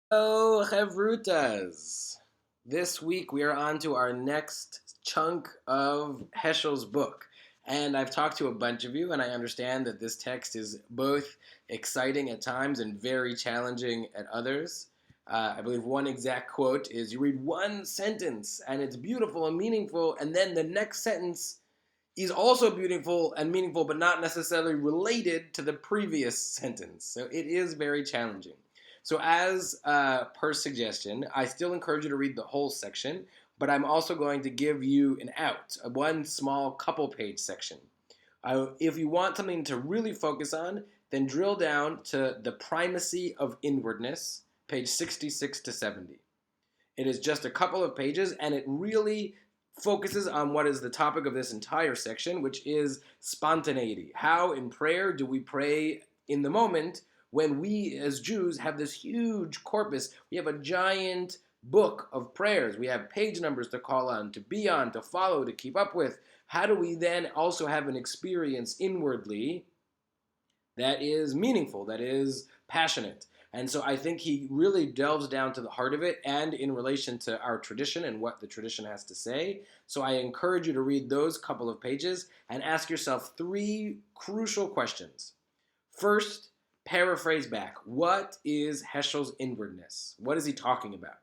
Hello, Chevrutas. This week we are on to our next chunk of Heschel's book. And I've talked to a bunch of you, and I understand that this text is both exciting at times and very challenging at others. I believe one exact quote is you read one sentence and it's beautiful and meaningful, and then the next sentence is also beautiful and meaningful, but not necessarily related to the previous sentence. So it is very challenging. So, as per suggestion, I still encourage you to read the whole section, but I'm also going to give you an out, a one small couple page section. If you want something to really focus on, then drill down to the primacy of inwardness, page 66 to 70. It is just a couple of pages, and it really focuses on what is the topic of this entire section, which is spontaneity. How in prayer do we pray in the moment when we as Jews have this huge corpus? We have a giant book of prayers. We have page numbers to call on, to be on, to follow, to keep up with. How do we then also have an experience inwardly that is meaningful, that is passionate? And so I think he really delves down to the heart of it and in relation to our tradition and what the tradition has to say. So I encourage you to read those couple of pages and ask yourself three crucial questions. First, paraphrase back. What is Heschel's inwardness? What is he talking about?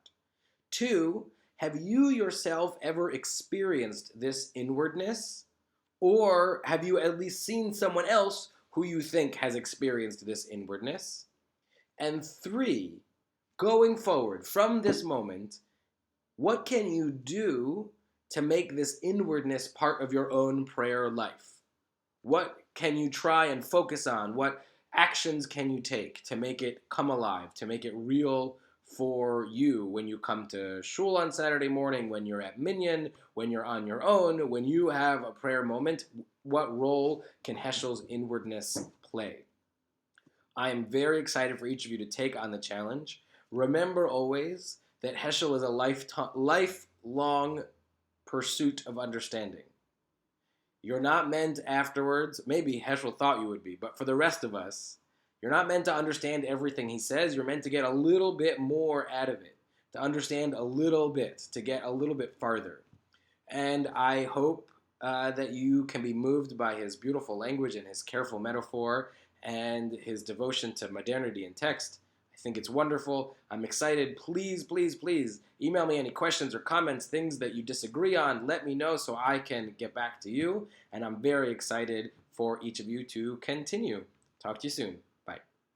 Two, have you yourself ever experienced this inwardness? Or have you at least seen someone else who you think has experienced this inwardness? And three, going forward from this moment, what can you do to make this inwardness part of your own prayer life? What can you try and focus on? What actions can you take to make it come alive, to make it real for you when you come to shul on Saturday morning, when you're at Minyan, when you're on your own, when you have a prayer moment? What role can Heschel's inwardness play? I am very excited for each of you to take on the challenge. Remember always that Heschel is a lifelong pursuit of understanding. You're not meant afterwards, maybe Heschel thought you would be, but for the rest of us, you're not meant to understand everything he says. You're meant to get a little bit more out of it, to understand a little bit, to get a little bit farther. And I hope that you can be moved by his beautiful language and his careful metaphor and his devotion to modernity and text. I think it's wonderful. I'm excited. Please, please, please email me any questions or comments, things that you disagree on. Let me know so I can get back to you. And I'm very excited for each of you to continue. Talk to you soon.